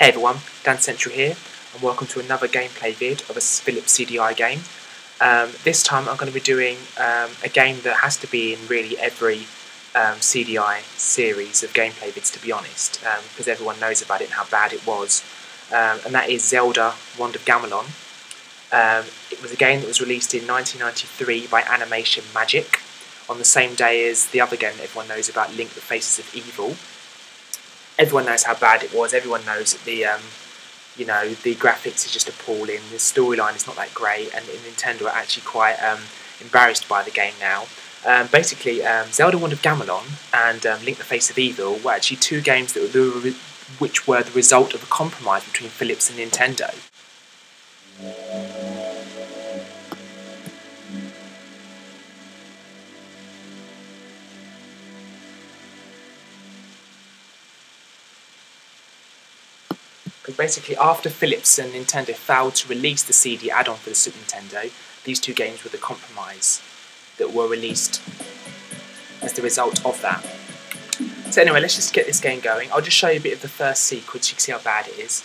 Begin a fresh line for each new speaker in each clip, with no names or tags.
Hey everyone, Dancentral here, and welcome to another gameplay vid of a Philips CDI game. This time I'm going to be doing a game that has to be in really every CDI series of gameplay vids, to be honest, because everyone knows about it and how bad it was, and that is Zelda Wand of Gamelon. It was a game that was released in 1993 by Animation Magic, on the same day as the other game that everyone knows about, Link: The Faces of Evil. Everyone knows how bad it was. Everyone knows that the graphics is just appalling. The storyline is not that great, and Nintendo are actually quite embarrassed by the game now. Basically, Zelda Wand of Gamelon and Link: The Face of Evil were actually two games that which were the result of a compromise between Philips and Nintendo. Because basically, after Philips and Nintendo failed to release the CD add-on for the Super Nintendo, these two games were the compromise that were released as the result of that. So anyway, let's just get this game going. I'll just show you a bit of the first sequence. You can see how bad it is.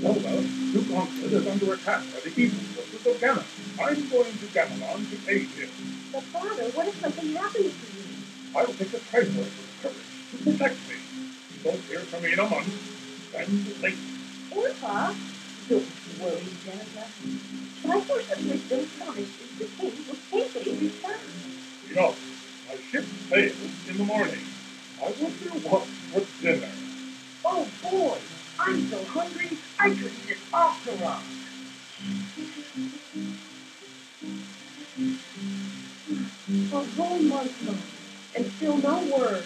Zelda, your gauntlet is under attack by the evil forces of Ganon. I'm going to Gamelon to aid him.
But Father, what if something happens to you?
I'll take a trifle of courage to protect me. You won't hear from me in a month. And late.
Orpha, don't worry, Zelda. Triforce of Wisdom promises the king will safely return.
No, my ship sails in the morning. I wonder what's for dinner.
Oh boy, I'm so hungry I could eat it off the rock. A whole month gone, and still no word.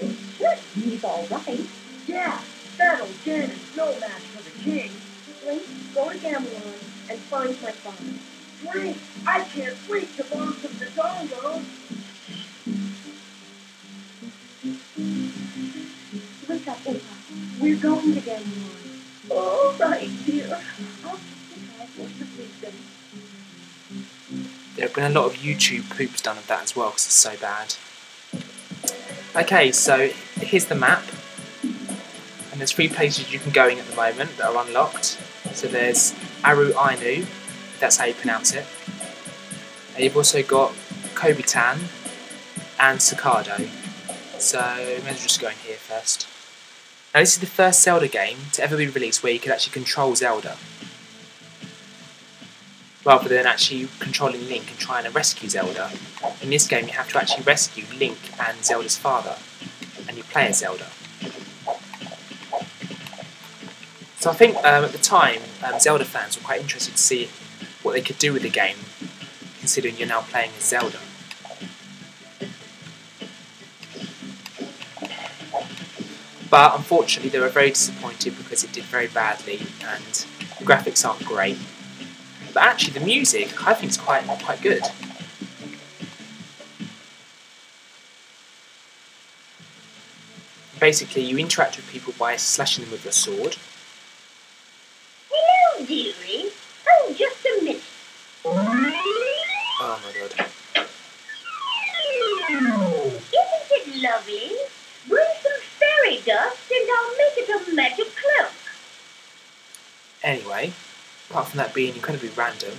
I'm sure he's all right. Yeah. Battle Jen is no match for the king. Link, go to Gamelon and find my father. Great! I can't wait to bomb some the dongo. Wake up, Opa. We're going to Gamelon. All right, dear. I'll take the Triforce of Wisdom.
There have been a lot of YouTube poops done of that as well, because it's so bad. Okay, so here's the map. And there's 3 places you can go in at the moment that are unlocked. So there's Aru Ainu, that's how you pronounce it. And you've also got Kobitan and Sakado. So maybe I'll just go in here first. Now this is the first Zelda game to ever be released where you can actually control Zelda, rather than actually controlling Link and trying to rescue Zelda. In this game you have to actually rescue Link and Zelda's father, and you play as Zelda. So I think at the time, Zelda fans were quite interested to see what they could do with the game, considering you're now playing as Zelda. But unfortunately they were very disappointed because it did very badly and the graphics aren't great. But actually the music, I think, is quite good. Basically you interact with people by slashing them with your sword.
Hello, dearie. Oh, just a minute.
Oh my god.
Isn't it lovely? Bring some fairy dust and I'll make it a magic cloak.
Anyway, apart from that being incredibly random,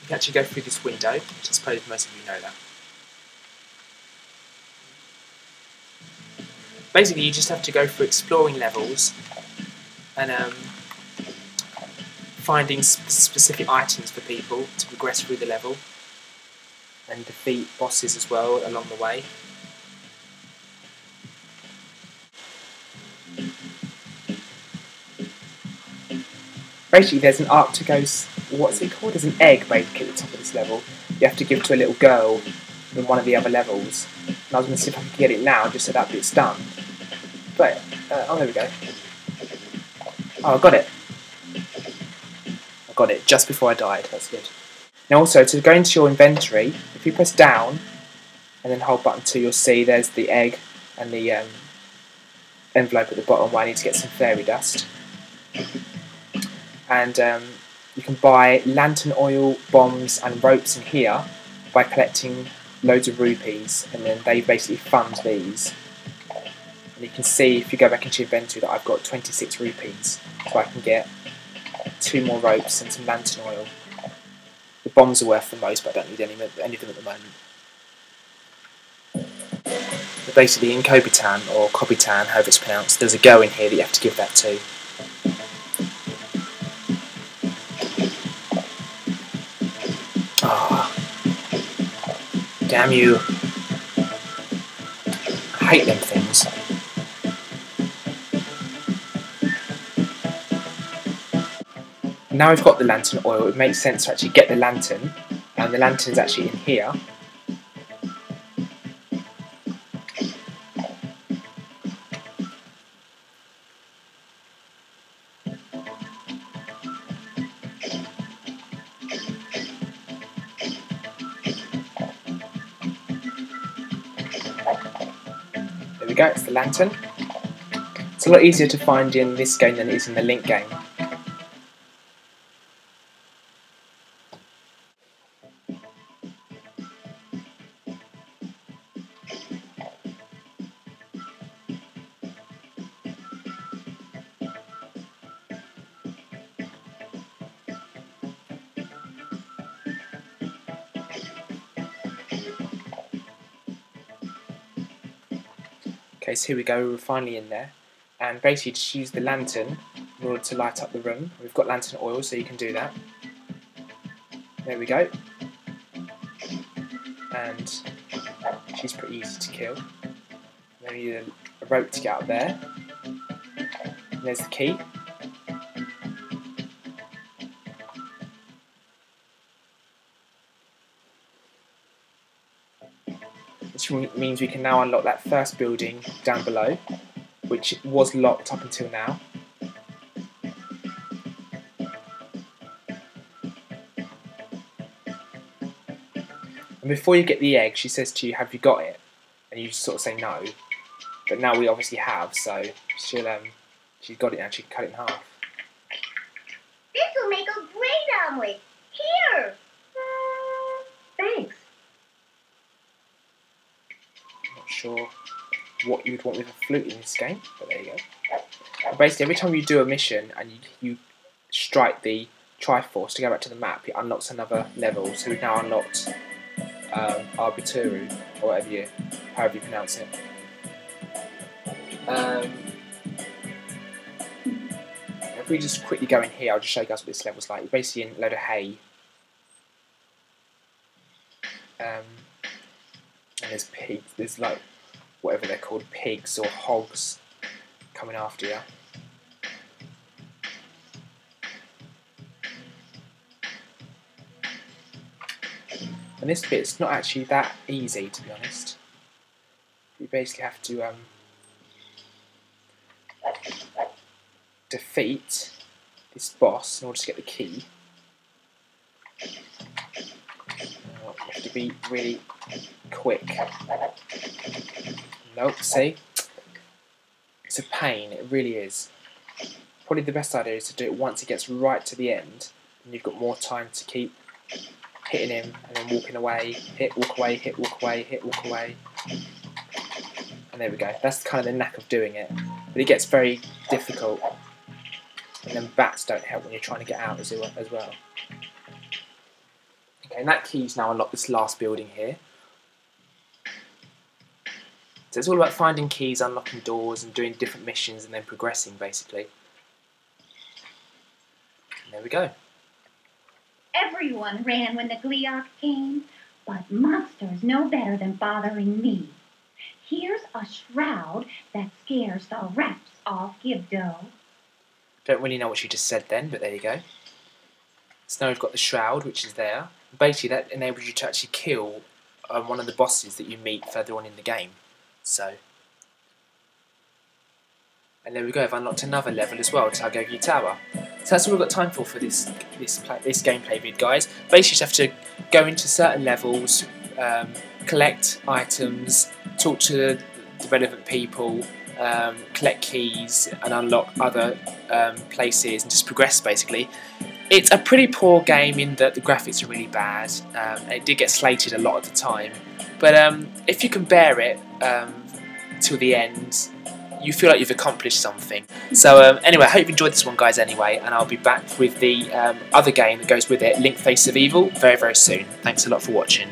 you can actually go through this window, which I suppose most of you know that. Basically you just have to go through exploring levels and finding specific items for people to progress through the level and defeat bosses as well along the way. Basically there's an arc to go, what's it called? There's an egg basically at the top of this level you have to give to a little girl in one of the other levels. And I was going to see if I could get it now just so that bit's done. But, oh there we go. Oh, I got it. Got it just before I died, that's good. Now also, to go into your inventory, if you press down and then hold button 2, you'll see there's the egg and the envelope at the bottom where I need to get some fairy dust. And you can buy lantern oil, bombs and ropes in here by collecting loads of rupees, and then they basically fund these. And you can see if you go back into inventory that I've got 26 rupees, so I can get 2 more ropes and some lantern oil. The bombs are worth the most, but I don't need any of them at the moment. But basically in Kobitan, or Kobitan, however it's pronounced, there's a girl in here that you have to give that to. Ah, damn you. I hate them things. Now we've got the lantern oil, it makes sense to actually get the lantern, and the lantern's actually in here. There we go, it's the lantern. It's a lot easier to find in this game than it is in the Link game. Okay, so here we go, we're finally in there. And basically just use the lantern in order to light up the room. We've got lantern oil, so you can do that. There we go. And she's pretty easy to kill. Then we need a rope to get up there. And there's the key. Which means we can now unlock that first building down below, which was locked up until now. And before you get the egg, she says to you, "Have you got it?" And you sort of say no. But now we obviously have, so she's got it now. She can cut it in half.
This will make a great omelet. Here. Thanks.
I'm not sure what you would want with a flute in this game, but there you go. And basically, every time you do a mission and you strike the Triforce to go back to the map, it unlocks another level. So we've now unlocked Arbituru, or however you pronounce it. If we just quickly go in here, I'll just show you guys what this level's like. You're basically in a load of hay. And there's pigs, there's like, whatever they're called, pigs or hogs coming after you. And this bit's not actually that easy, to be honest. You basically have to defeat this boss in order to get the key. You have to be really quick. Nope, see? It's a pain, it really is. Probably the best idea is to do it once it gets right to the end, and you've got more time to keep hitting him and then walking away, hit, walk away, hit, walk away, hit, walk away. And there we go. That's kind of the knack of doing it. But it gets very difficult. And then bats don't help when you're trying to get out as well. Okay, and that key's now unlocked this last building here. So it's all about finding keys, unlocking doors, and doing different missions, and then progressing, basically. And there we go.
Everyone ran when the Gliok came, but monsters know better than bothering me. Here's a shroud that scares the rats off Gibdo.
Don't really know what she just said then, but there you go. So now we've got the shroud, which is there. Basically, that enables you to actually kill one of the bosses that you meet further on in the game. So, and there we go. I've unlocked another level as well, Tagogi Tower. So that's all we've got time for this gameplay vid, guys. Basically, you just have to go into certain levels, collect items, talk to the relevant people, collect keys, and unlock other places, and just progress, basically. It's a pretty poor game in that the graphics are really bad. It did get slated a lot of the time. But if you can bear it till the end, you feel like you've accomplished something. So anyway, I hope you enjoyed this one, guys, anyway, and I'll be back with the other game that goes with it, Link Face of Evil, very, very soon. Thanks a lot for watching.